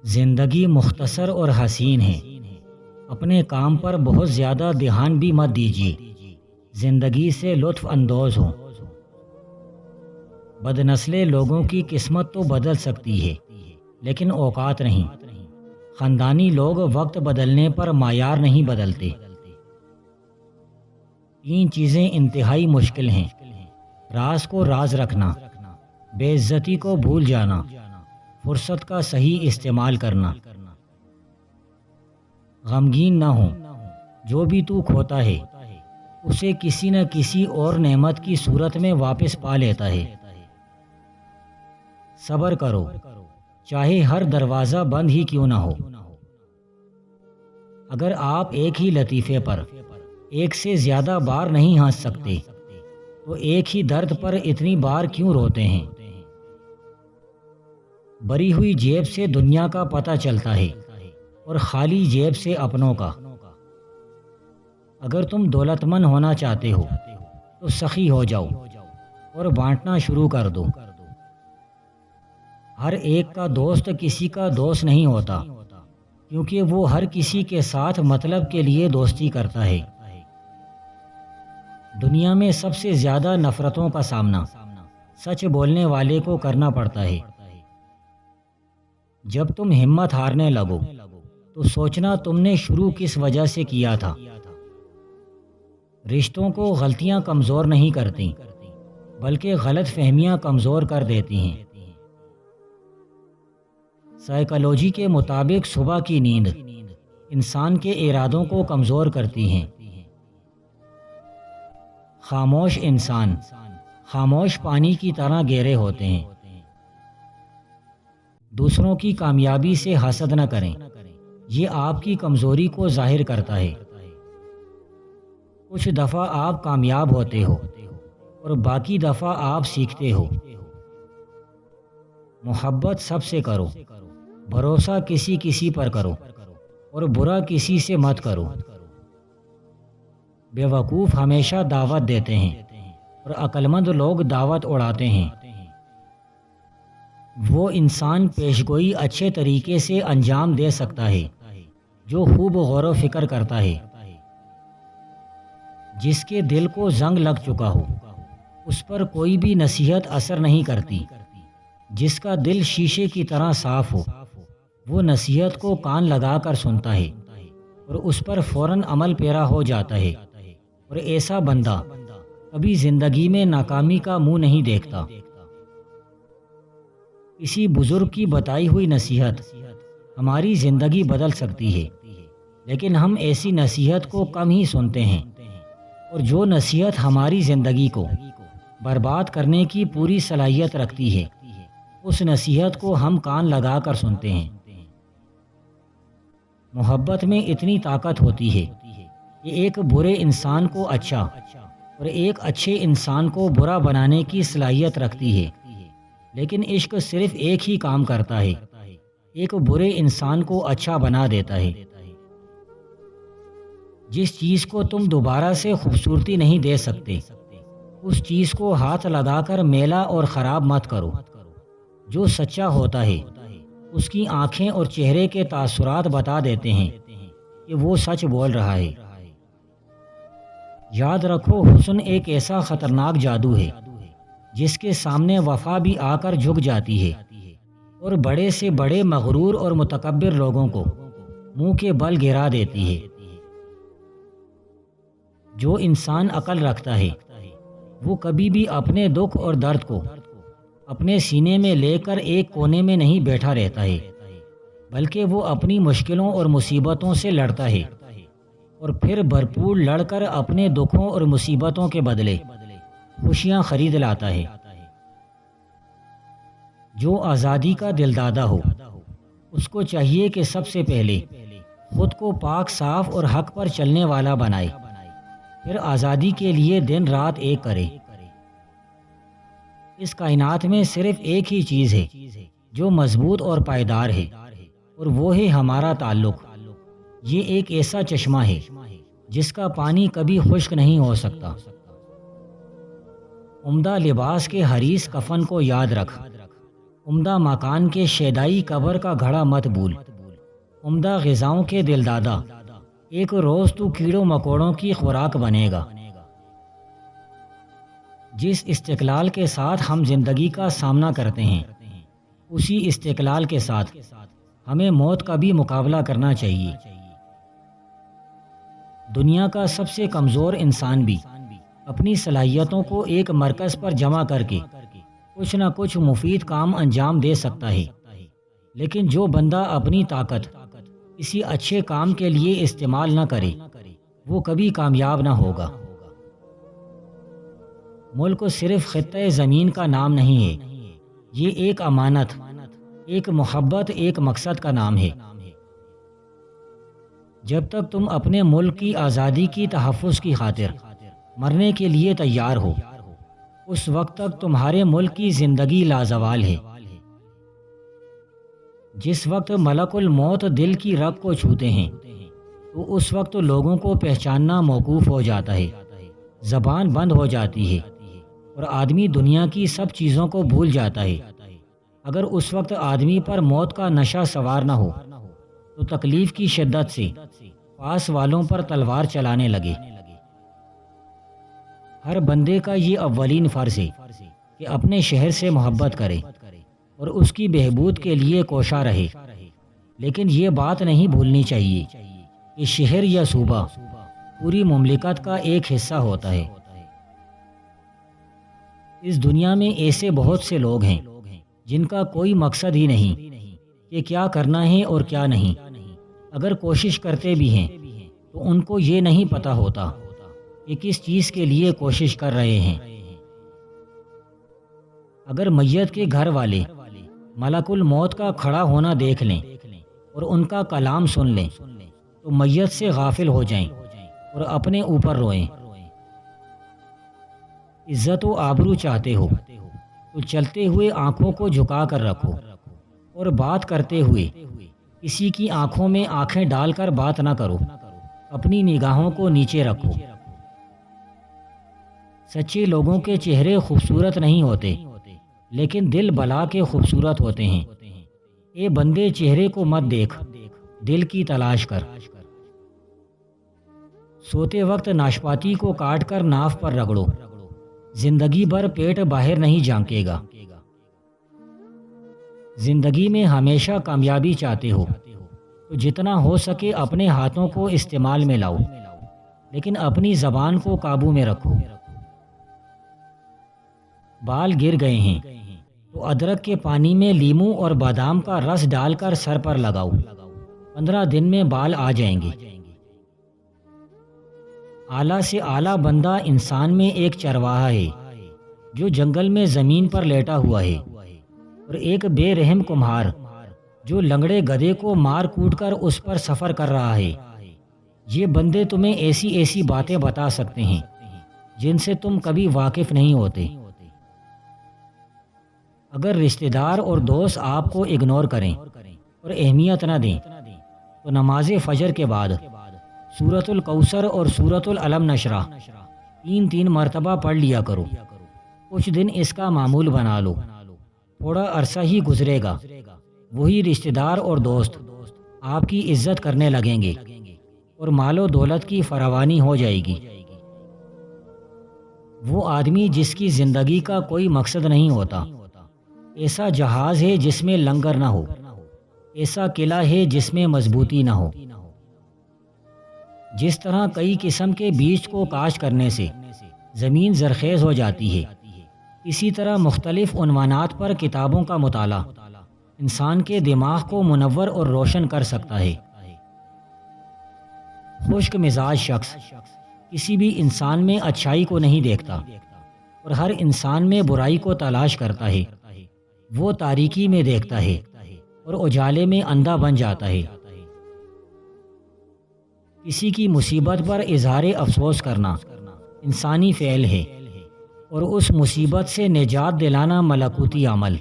زندگی مختصر اور حسین ہے۔ اپنے کام پر بہت زیادہ دھیان بھی مت دیجیے، زندگی سے لطف اندوز ہوں۔ بدنسلے لوگوں کی قسمت تو بدل سکتی ہے لیکن اوقات نہیں۔ خاندانی لوگ وقت بدلنے پر معیار نہیں بدلتے۔ 3 چیزیں انتہائی مشکل ہیں: راز کو راز رکھنا، بے عزتی کو بھول جانا، فرصت کا صحیح استعمال کرنا۔ غمگین نہ ہو، جو بھی تو کھوتا ہے اسے کسی نہ کسی اور نعمت کی صورت میں واپس پا لیتا ہے۔ صبر کرو، چاہے ہر دروازہ بند ہی کیوں نہ ہو۔ اگر آپ ایک ہی لطیفے پر ایک سے زیادہ بار نہیں ہنس سکتے تو ایک ہی درد پر اتنی بار کیوں روتے ہیں؟ بری ہوئی جیب سے دنیا کا پتہ چلتا ہے اور خالی جیب سے اپنوں کا۔ اگر تم دولت مند ہونا چاہتے ہو تو سخی ہو جاؤ اور بانٹنا شروع کر دو۔ ہر ایک کا دوست کسی کا دوست نہیں ہوتا، کیونکہ وہ ہر کسی کے ساتھ مطلب کے لیے دوستی کرتا ہے۔ دنیا میں سب سے زیادہ نفرتوں کا سامنا سچ بولنے والے کو کرنا پڑتا ہے۔ جب تم ہمت ہارنے لگو تو سوچنا تم نے شروع کس وجہ سے کیا تھا۔ رشتوں کو غلطیاں کمزور نہیں کرتی بلکہ غلط فہمیاں کمزور کر دیتی ہیں۔ سائیکالوجی کے مطابق صبح کی نیند انسان کے ارادوں کو کمزور کرتی ہیں۔ خاموش انسان خاموش پانی کی طرح گہرے ہوتے ہیں۔ دوسروں کی کامیابی سے حسد نہ کریں، یہ آپ کی کمزوری کو ظاہر کرتا ہے۔ کچھ دفعہ آپ کامیاب ہوتے ہو اور باقی دفعہ آپ سیکھتے ہو۔ محبت سب سے کرو، بھروسہ کسی پر کرو اور برا کسی سے مت کرو۔ بے وقوف ہمیشہ دعوت دیتے ہیں اور عقل مند لوگ دعوت اڑاتے ہیں۔ وہ انسان پیشگوئی اچھے طریقے سے انجام دے سکتا ہے جو خوب غور و فکر کرتا ہے۔ جس کے دل کو زنگ لگ چکا ہو اس پر کوئی بھی نصیحت اثر نہیں کرتی۔ جس کا دل شیشے کی طرح صاف ہو وہ نصیحت کو کان لگا کر سنتا ہے اور اس پر فوراً عمل پیرا ہو جاتا ہے، اور ایسا بندہ کبھی زندگی میں ناکامی کا منہ نہیں دیکھتا۔ کسی بزرگ کی بتائی ہوئی نصیحت ہماری زندگی بدل سکتی ہے، لیکن ہم ایسی نصیحت کو کم ہی سنتے ہیں، اور جو نصیحت ہماری زندگی کو برباد کرنے کی پوری صلاحیت رکھتی ہے اس نصیحت کو ہم کان لگا کر سنتے ہیں۔ محبت میں اتنی طاقت ہوتی ہے کہ ایک برے انسان کو اچھا اور ایک اچھے انسان کو برا بنانے کی صلاحیت رکھتی ہے، لیکن عشق صرف ایک ہی کام کرتا ہے، ایک برے انسان کو اچھا بنا دیتا ہے۔ جس چیز کو تم دوبارہ سے خوبصورتی نہیں دے سکتے اس چیز کو ہاتھ لگا کر میلا اور خراب مت کرو۔ جو سچا ہوتا ہے اس کی آنکھیں اور چہرے کے تاثرات بتا دیتے ہیں کہ وہ سچ بول رہا ہے۔ یاد رکھو، حسن ایک ایسا خطرناک جادو ہے جس کے سامنے وفا بھی آ کر جھک جاتی ہے اور بڑے سے بڑے مغرور اور متکبر لوگوں کو منہ کے بل گرا دیتی ہے۔ جو انسان عقل رکھتا ہے وہ کبھی بھی اپنے دکھ اور درد کو اپنے سینے میں لے کر ایک کونے میں نہیں بیٹھا رہتا ہے، بلکہ وہ اپنی مشکلوں اور مصیبتوں سے لڑتا ہے اور پھر بھرپور لڑ کر اپنے دکھوں اور مصیبتوں کے بدلے خوشیاں خرید لاتا ہے۔ جو آزادی کا دلدادہ ہو اس کو چاہیے کہ سب سے پہلے خود کو پاک صاف اور حق پر چلنے والا بنائے، پھر آزادی کے لیے دن رات ایک کرے۔ اس کائنات میں صرف ایک ہی چیز ہے جو مضبوط اور پائیدار ہے، اور وہ ہے ہمارا تعلق۔ یہ ایک ایسا چشمہ ہے جس کا پانی کبھی خشک نہیں ہو سکتا۔ عمدہ لباس کے حریص کفن کو یاد رکھ، عمدہ مکان کے شیدائی قبر کا گھڑا مت بھول، عمدہ غذاؤں کے دل دادا، ایک روز تو کیڑوں مکوڑوں کی خوراک بنے گا۔ جس استقلال کے ساتھ ہم زندگی کا سامنا کرتے ہیں، اسی استقلال کے ساتھ ہمیں موت کا بھی مقابلہ کرنا چاہیے۔ دنیا کا سب سے کمزور انسان بھی اپنی صلاحیتوں کو ایک مرکز پر جمع کر کے کچھ نہ کچھ مفید کام انجام دے سکتا ہے، لیکن جو بندہ اپنی طاقت کسی اچھے کام کے لیے استعمال نہ کرے وہ کبھی کامیاب نہ ہوگا۔ ملک صرف خطۂ زمین کا نام نہیں ہے، یہ ایک امانت، ایک محبت، ایک مقصد کا نام ہے۔ جب تک تم اپنے ملک کی آزادی کی تحفظ کی خاطر مرنے کے لیے تیار ہو، اس وقت تک تمہارے ملک کی زندگی لازوال ہے۔ جس وقت ملک الموت دل کی رگ کو چھوتے ہیں تو اس وقت لوگوں کو پہچاننا موقوف ہو جاتا ہے، زبان بند ہو جاتی ہے اور آدمی دنیا کی سب چیزوں کو بھول جاتا ہے۔ اگر اس وقت آدمی پر موت کا نشہ سوار نہ ہو تو تکلیف کی شدت سے پاس والوں پر تلوار چلانے لگے۔ ہر بندے کا یہ اولین فرض ہے کہ اپنے شہر سے محبت کرے اور اس کی بہبود کے لیے کوشاں رہے، لیکن یہ بات نہیں بھولنی چاہیے کہ شہر یا صوبہ پوری مملکت کا ایک حصہ ہوتا ہے۔ اس دنیا میں ایسے بہت سے لوگ ہیں جن کا کوئی مقصد ہی نہیں کہ کیا کرنا ہے اور کیا نہیں۔ اگر کوشش کرتے بھی ہیں تو ان کو یہ نہیں پتہ ہوتا کہ کس چیز کے لیے کوشش کر رہے ہیں۔ اگر میت کے گھر والے ملک الموت کا کھڑا ہونا دیکھ لیں اور ان کا کلام سن لیں تو میت سے غافل ہو جائیں اور اپنے اوپر روئیں۔ عزت و آبرو چاہتے ہو تو چلتے ہوئے آنکھوں کو جھکا کر رکھو اور بات کرتے ہوئے کسی کی آنکھوں میں آنکھیں ڈال کر بات نہ کرو، اپنی نگاہوں کو نیچے رکھو۔ سچے لوگوں کے چہرے خوبصورت نہیں ہوتے لیکن دل بلا کے خوبصورت ہوتے ہیں۔ اے بندے، چہرے کو مت دیکھ، دل کی تلاش کر۔ سوتے وقت ناشپاتی کو کاٹ کر ناف پر رگڑو، زندگی بھر پیٹ باہر نہیں جھانکے گا۔ زندگی میں ہمیشہ کامیابی چاہتے ہو تو جتنا ہو سکے اپنے ہاتھوں کو استعمال میں لاؤ، لیکن اپنی زبان کو قابو میں رکھو۔ بال گر گئے ہیں تو ادرک کے پانی میں لیموں اور بادام کا رس ڈال کر سر پر لگاؤ، 15 دن میں بال آ جائیں گے۔ اعلیٰ سے اعلیٰ بندہ انسان میں ایک چرواہا ہے جو جنگل میں زمین پر لیٹا ہوا ہے، اور ایک بے رحم کمہار جو لنگڑے گدھے کو مار کوٹ کر اس پر سفر کر رہا ہے۔ یہ بندے تمہیں ایسی ایسی باتیں بتا سکتے ہیں جن سے تم کبھی واقف نہیں ہوتے۔ اگر رشتہ دار اور دوست آپ کو اگنور کریں اور اہمیت نہ دیں تو نماز فجر کے بعد سورۃ الکوثر اور سورۃ العلم نشرہ 3 مرتبہ پڑھ لیا کرو۔ کچھ دن اس کا معمول بنا لو، تھوڑا عرصہ ہی گزرے گا، وہی رشتہ دار اور دوست آپ کی عزت کرنے لگیں گے اور مال و دولت کی فراوانی ہو جائے گی۔ وہ آدمی جس کی زندگی کا کوئی مقصد نہیں ہوتا، ایسا جہاز ہے جس میں لنگر نہ ہو، ایسا قلعہ ہے جس میں مضبوطی نہ ہو۔ جس طرح کئی قسم کے بیج کو کاشت کرنے سے زمین زرخیز ہو جاتی ہے، اسی طرح مختلف عنوانات پر کتابوں کا مطالعہ انسان کے دماغ کو منور اور روشن کر سکتا ہے۔ خشک مزاج شخص کسی بھی انسان میں اچھائی کو نہیں دیکھتا اور ہر انسان میں برائی کو تلاش کرتا ہے۔ وہ تاریکی میں دیکھتا ہے اور اجالے میں اندھا بن جاتا ہے۔ کسی کی مصیبت پر اظہار افسوس کرنا انسانی فعل ہے اور اس مصیبت سے نجات دلانا ملکوتی عمل۔